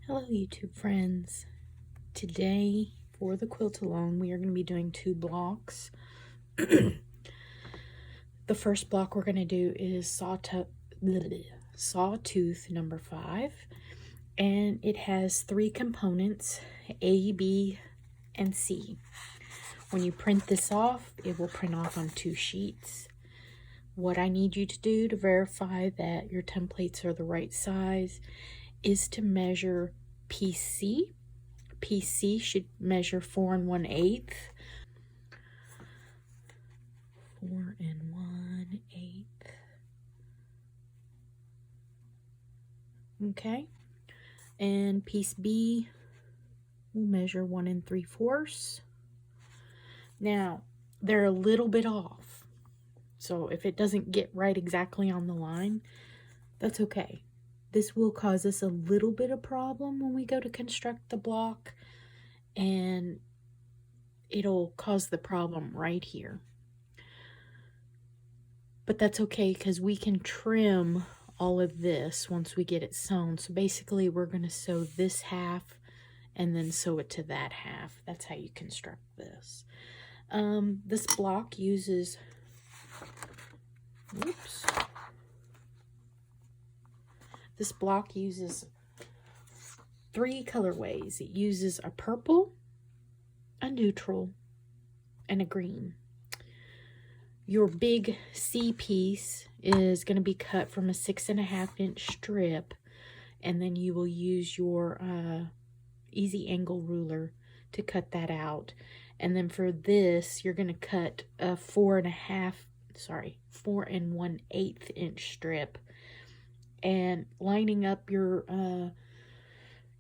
Hello YouTube friends. Today for the quilt along we are going to be doing 2 blocks. The first block we're going to do is Sawtooth number 5, and it has 3 components, A, B, and C. When you print this off, it will print off on 2 sheets. What I need you to do to verify that your templates are the right size is to measure piece C. Piece C should measure 4 1/8. 4 1/8. Okay. And piece B will measure 1 3/4. Now, they're a little bit off. So if it doesn't get right exactly on the line, that's okay. This will cause us a little bit of problem when we go to construct the block, and it'll cause the problem right here. But that's okay because we can trim all of this once we get it sewn. So basically we're going to sew this half and then sew it to that half. That's how you construct this. This block uses, this block uses 3 colorways. It uses a purple, a neutral, and a green. Your big C piece is going to be cut from a 6.5-inch strip, and then you will use your easy angle ruler to cut that out. And then for this, you're going to cut a 4 1/8 inch strip, and lining up your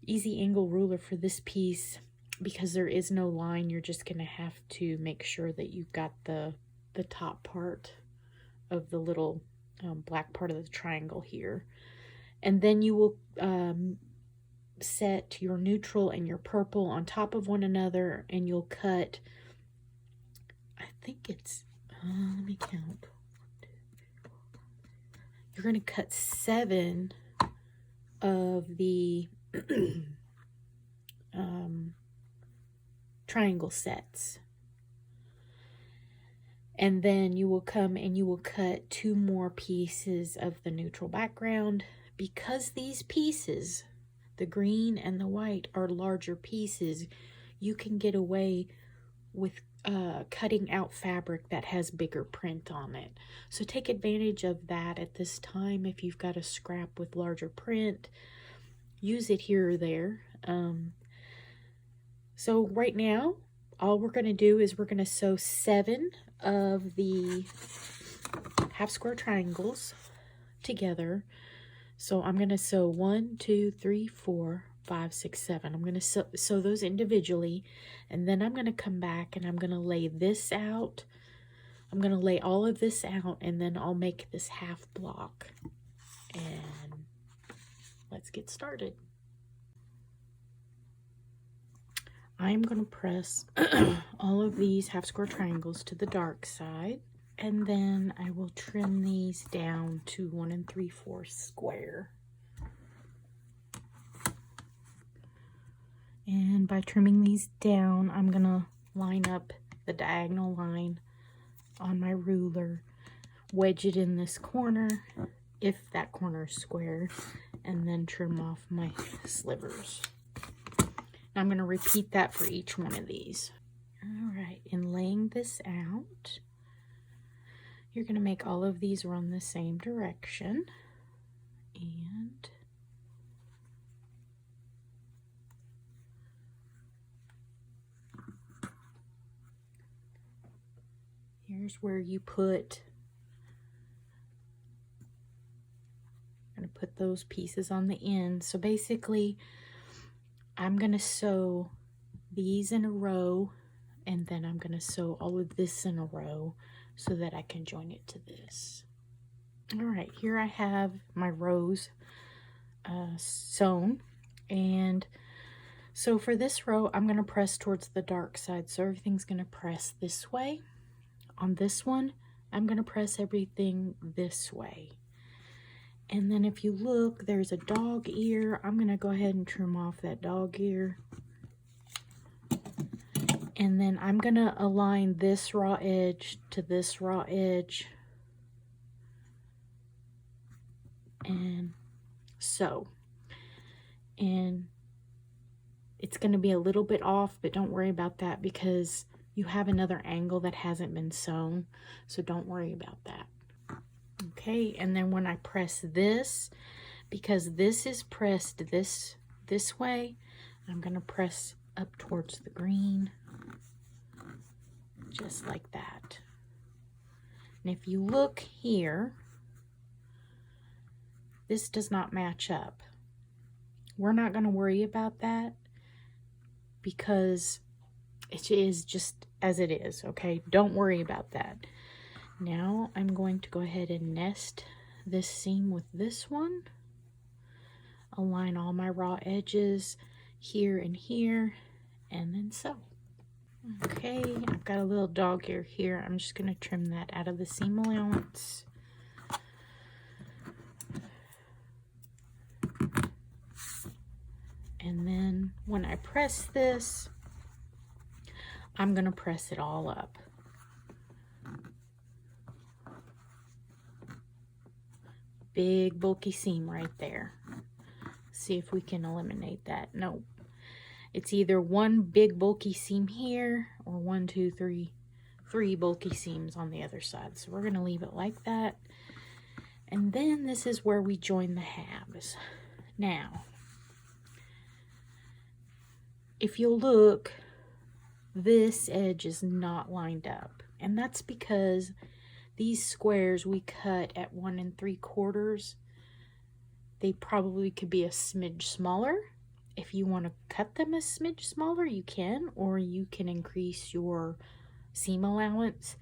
easy angle ruler for this piece, because there is no line, you're just going to have to make sure that you've got the top part of the little black part of the triangle here. And then you will set your neutral and your purple on top of one another, and you'll cut, I think it's, let me count. You're going to cut 7 of the triangle sets. And then you will come and you will cut 2 more pieces of the neutral background. Because these pieces, the green and the white, are larger pieces, you can get away with cutting out fabric that has bigger print on it. So take advantage of that at this time. If you've got a scrap with larger print, use it here or there. So right now, all we're going to do is we're going to sew 7 of the half square triangles together. So I'm going to sew 1, 2, 3, 4, 5, 6, 7. I'm going to sew those individually, and then I'm going to come back and I'm going to lay this out. I'm going to lay all of this out, and then I'll make this half block. And let's get started. I'm going to press all of these half square triangles to the dark side, and then I will trim these down to 1 3/4 square. And by trimming these down, I'm going to line up the diagonal line on my ruler, wedge it in this corner, if that corner is square, and then trim off my slivers. I'm going to repeat that for each one of these. All right, in laying this out, you're going to make all of these run the same direction. And here's where you put, I'm going to put those pieces on the end. So basically, I'm going to sew these in a row, and then I'm going to sew all of this in a row so that I can join it to this. All right, here I have my rows sewn, and so for this row, I'm going to press towards the dark side, so everything's going to press this way. On this one, I'm going to press everything this way. And then if you look, there's a dog ear. I'm going to go ahead and trim off that dog ear. And then I'm going to align this raw edge to this raw edge. And so, and it's going to be a little bit off, but don't worry about that because you have another angle that hasn't been sewn. So don't worry about that. Okay, and then when I press this, because this is pressed this way, I'm going to press up towards the green, just like that. And if you look here, this does not match up. We're not going to worry about that because it is just as it is, okay? Don't worry about that. Now I'm going to go ahead and nest this seam with this one. Align all my raw edges here and here, and then sew. Okay, I've got a little dog ear here. I'm just going to trim that out of the seam allowance. And then when I press this, I'm going to press it all up. Big bulky seam right there. See if we can eliminate that. Nope. It's either one big bulky seam here or 1, 2, 3, 3 bulky seams on the other side. So we're going to leave it like that. And then this is where we join the halves. Now, if you'll look, this edge is not lined up. And that's because these squares we cut at 1 3/4. They probably could be a smidge smaller. If you want to cut them a smidge smaller, you can, or you can increase your seam allowance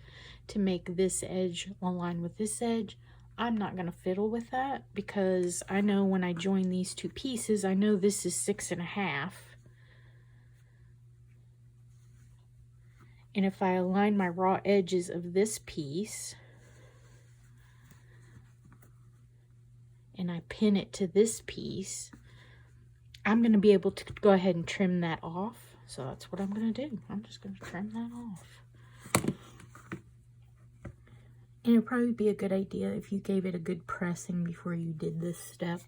to make this edge align with this edge. I'm not going to fiddle with that because I know when I join these two pieces, I know this is 6.5. And if I align my raw edges of this piece and I pin it to this piece, I'm going to be able to go ahead and trim that off. So that's what I'm going to do. I'm just going to trim that off. And it'd probably be a good idea if you gave it a good pressing before you did this step.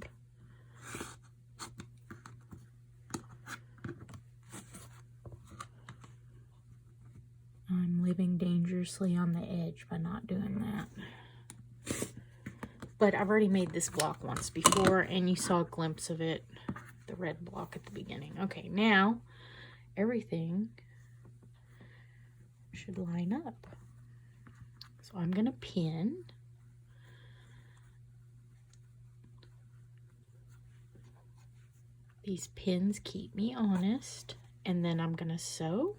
I'm living dangerously on the edge by not doing that. But I've already made this block once before, and you saw a glimpse of it, the red block at the beginning. Okay, now everything should line up. So I'm going to pin. These pins keep me honest, and then I'm going to sew.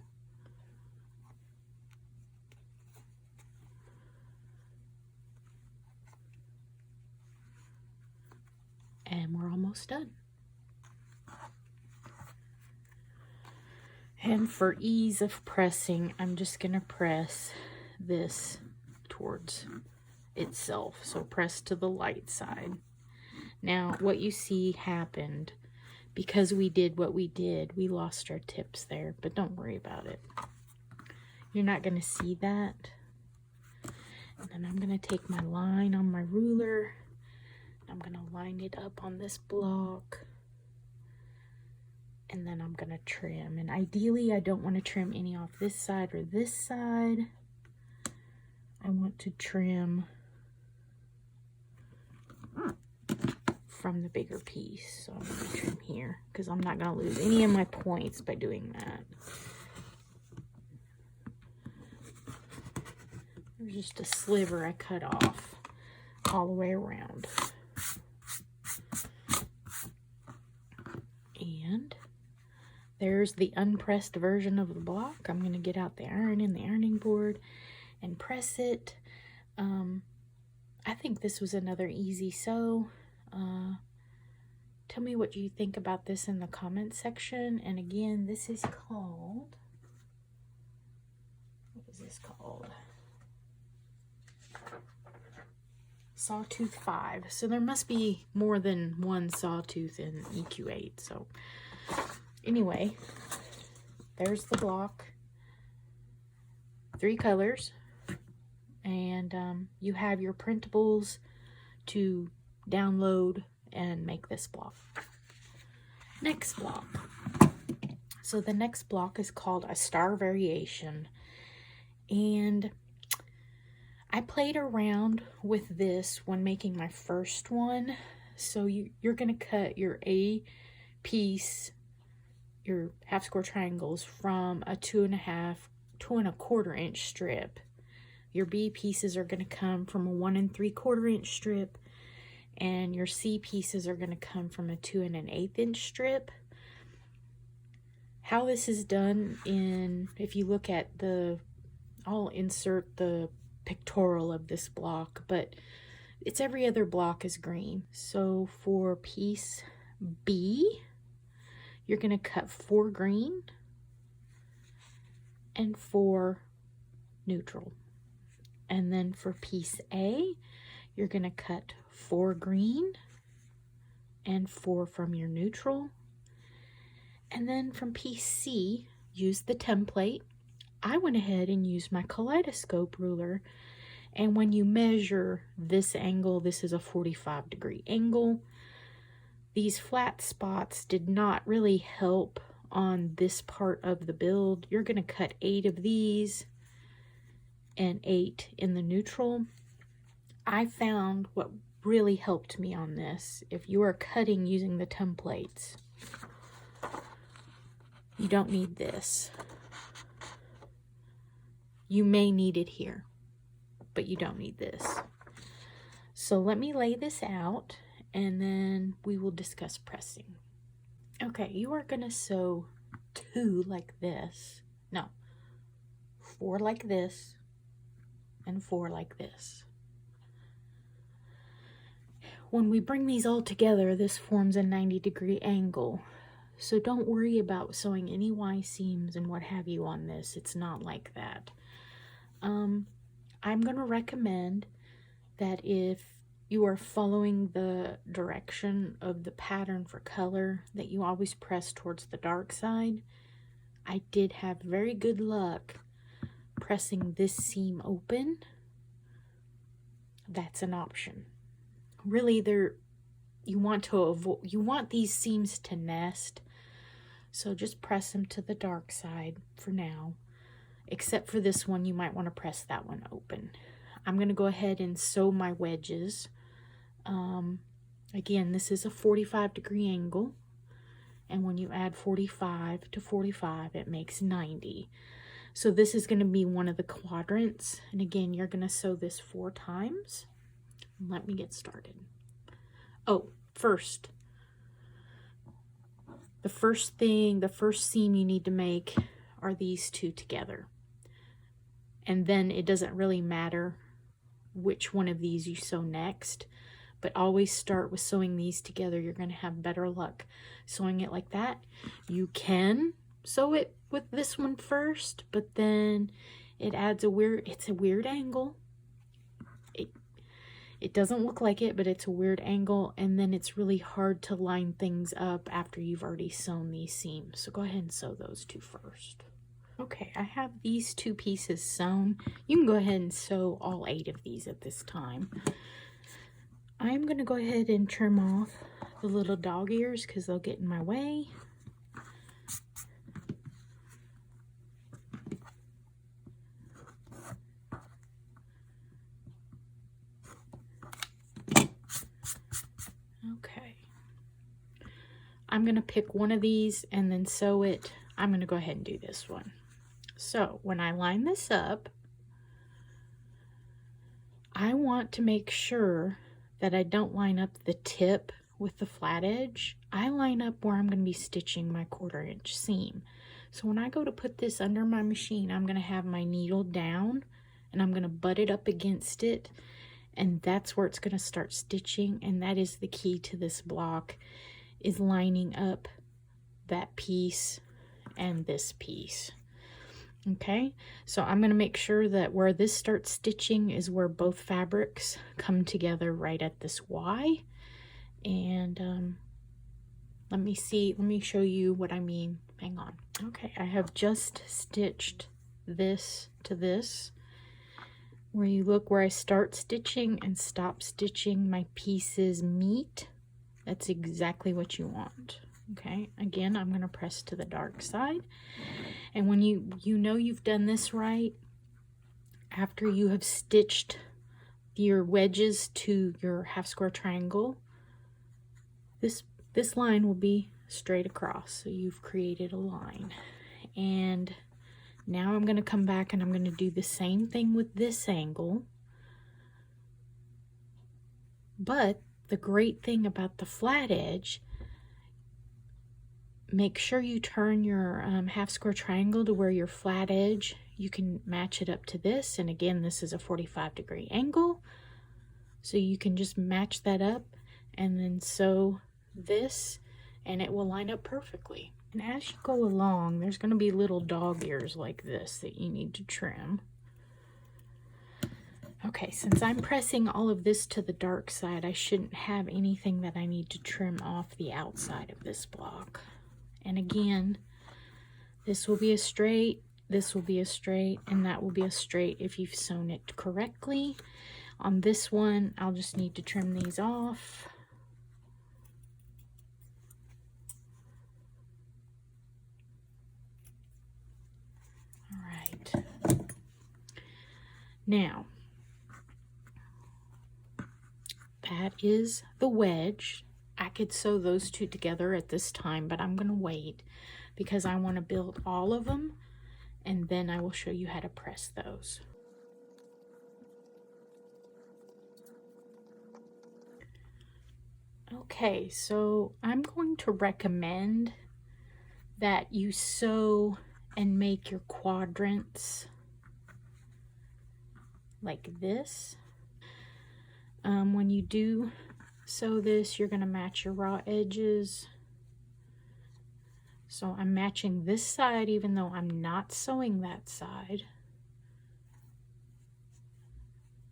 And we're almost done. And for ease of pressing, I'm just going to press this towards itself. So press to the light side. Now, what you see happened, because we did what we did, we lost our tips there, but don't worry about it. You're not going to see that. And then I'm going to take my line on my ruler. I'm going to line it up on this block. And then I'm going to trim. And ideally, I don't want to trim any off this side or this side. I want to trim from the bigger piece. So I'm going to trim here because I'm not going to lose any of my points by doing that. There's just a sliver I cut off all the way around. And there's the unpressed version of the block. I'm going to get out the iron and the ironing board and press it. I think this was another easy sew. Tell me what you think about this in the comment section. And again, this is called, what is this called? Sawtooth 5. So there must be more than one Sawtooth in EQ8. So anyway, there's the block. 3 colors. And you have your printables to download and make this block. Next block. So the next block is called a star variation. And I played around with this when making my first one. So you're going to cut your A piece, your half square triangles, from a 2.5 to 1/4 inch strip. Your B pieces are going to come from a 1 3/4 inch strip, and your C pieces are going to come from a 2 1/8 inch strip. How this is done if you look at I'll insert the pictorial of this block, but it's every other block is green. So for piece B, you're going to cut 4 green and 4 neutral. And then for piece A, you're going to cut 4 green and 4 from your neutral. And then from piece C, use the template. I went ahead and used my kaleidoscope ruler. And when you measure this angle, this is a 45-degree angle. These flat spots did not really help on this part of the build. You're going to cut 8 of these and 8 in the neutral. I found what really helped me on this, if you are cutting using the templates, you don't need this. You may need it here, but you don't need this. So let me lay this out and then we will discuss pressing. Okay, you are going to sew 2 like this. No, 4 like this and 4 like this. When we bring these all together, this forms a 90-degree angle. So don't worry about sewing any Y seams and what have you on this. It's not like that. I'm going to recommend that if you are following the direction of the pattern for color, that you always press towards the dark side. I did have very good luck pressing this seam open. That's an option. Really, you want these seams to nest, so just press them to the dark side for now. Except for this one, you might want to press that one open. I'm going to go ahead and sew my wedges. Again, this is a 45-degree angle, and when you add 45 to 45, it makes 90. So this is going to be one of the quadrants, and again, you're going to sew this 4 times. Let me get started. Oh, first, the first seam you need to make are these 2 together. And then it doesn't really matter which one of these you sew next, but always start with sewing these together. You're going to have better luck sewing it like that. You can sew it with this one first, but then it adds it's a weird angle. It doesn't look like it, but it's a weird angle, and then it's really hard to line things up after you've already sewn these seams. So go ahead and sew those 2 first. Okay, I have these 2 pieces sewn. You can go ahead and sew all 8 of these at this time. I'm going to go ahead and trim off the little dog ears because they'll get in my way. Okay. I'm going to pick one of these and then sew it. I'm going to go ahead and do this one. So when I line this up, I want to make sure that I don't line up the tip with the flat edge. I line up where I'm going to be stitching my 1/4 inch seam. So when I go to put this under my machine, I'm going to have my needle down and I'm going to butt it up against it, and that's where it's going to start stitching. And that is the key to this block, is lining up that piece and this piece. Okay, so I'm going to make sure that where this starts stitching is where both fabrics come together right at this Y. And let me show you what I mean. Hang on. Okay, I have just stitched this to this. Where you look where I start stitching and stop stitching, my pieces meet. That's exactly what you want. Okay, again, I'm going to press to the dark side. And when you know you've done this right, after you have stitched your wedges to your half square triangle, this line will be straight across. So you've created a line. And now I'm going to come back and I'm going to do the same thing with this angle. But the great thing about the flat edge, make sure you turn your half square triangle to where your flat edge, you can match it up to this. And again, this is a 45-degree angle. So you can just match that up and then sew this and it will line up perfectly. And as you go along, there's going to be little dog ears like this that you need to trim. Okay, since I'm pressing all of this to the dark side, I shouldn't have anything that I need to trim off the outside of this block. And again, this will be a straight, this will be a straight, and that will be a straight if you've sewn it correctly. On this one, I'll just need to trim these off. All right. Now, that is the wedge. I could sew those two together at this time, but I'm going to wait because I want to build all of them and then I will show you how to press those. Okay, so I'm going to recommend that you sew and make your quadrants like this. When you do sew this, you're going to match your raw edges. So I'm matching this side even though I'm not sewing that side.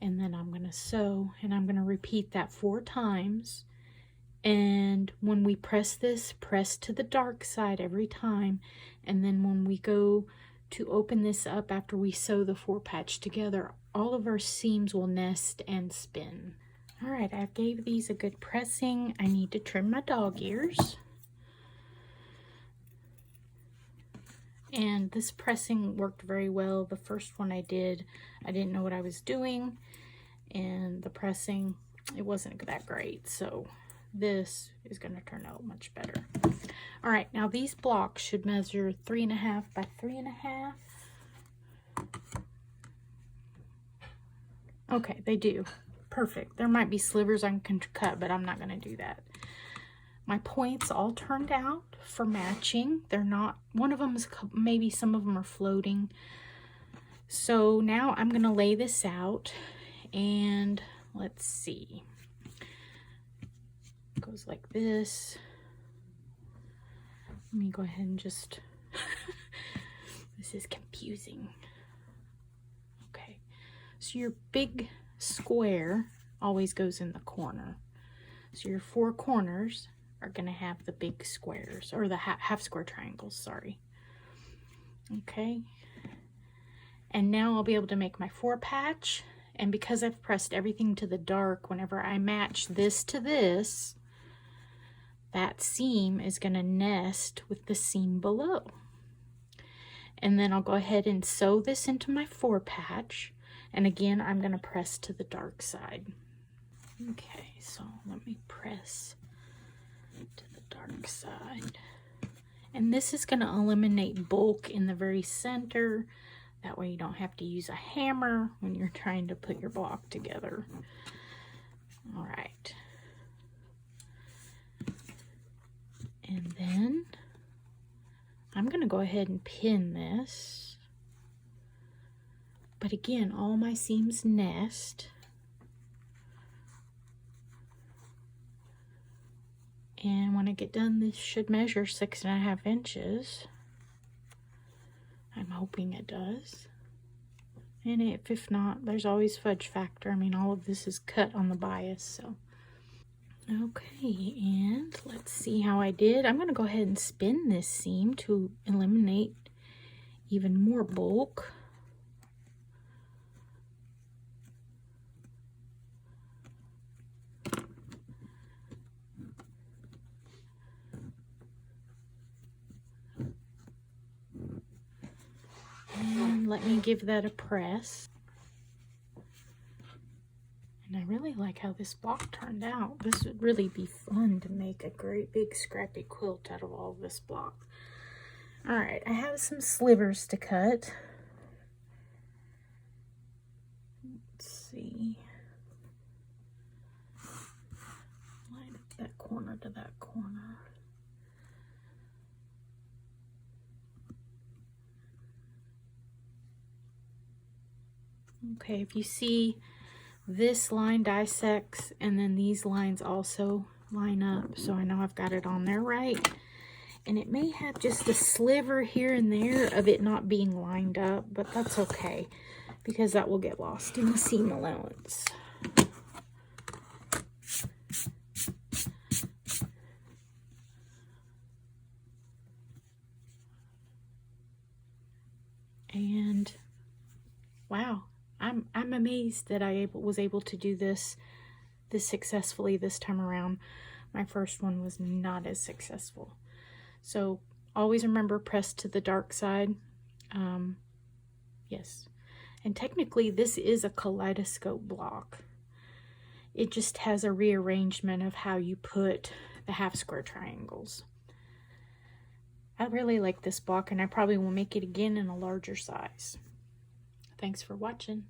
And then I'm going to sew and I'm going to repeat that 4 times. And when we press this, press to the dark side every time. And then when we go to open this up after we sew the 4 patch together, all of our seams will nest and spin. All right, I gave these a good pressing. I need to trim my dog ears. And this pressing worked very well. The first one I didn't know what I was doing. And the pressing, it wasn't that great. So this is going to turn out much better. All right, now these blocks should measure 3.5 by 3.5. Okay, they do. Perfect. There might be slivers I can cut, but I'm not going to do that. My points all turned out for matching. They're not, one of them is, maybe some of them are floating. So now I'm going to lay this out and let's see. It goes like this. Let me go ahead and just, this is confusing. Okay, so your big square always goes in the corner. So your 4 corners are going to have the big squares, or the half square triangles, sorry. Okay, and now I'll be able to make my 4 patch, and because I've pressed everything to the dark, whenever I match this to this, that seam is going to nest with the seam below. And then I'll go ahead and sew this into my 4 patch, and again I'm going to press to the dark side. Okay, so let me press to the dark side. And this is going to eliminate bulk in the very center. That way you don't have to use a hammer when you're trying to put your block together. All right. And then I'm going to go ahead and pin this. But again, all my seams nest. And when I get done, this should measure 6.5 inches. I'm hoping it does. And if not, there's always fudge factor. I mean, all of this is cut on the bias, so. Okay, and let's see how I did. I'm going to go ahead and spin this seam to eliminate even more bulk. And let me give that a press. And I really like how this block turned out. This would really be fun to make a great big scrappy quilt out of all of this block. All right, I have some slivers to cut. Let's see. Line up that corner to that corner. Okay, if you see, this line dissects and then these lines also line up, so I know I've got it on there right. And it may have just a sliver here and there of it not being lined up, but that's okay because that will get lost in the seam allowance. And wow, I'm amazed that I was able to do this successfully this time around. My first one was not as successful. So always remember, press to the dark side. Yes. And technically this is a kaleidoscope block. It just has a rearrangement of how you put the half square triangles. I really like this block and I probably will make it again in a larger size. Thanks for watching.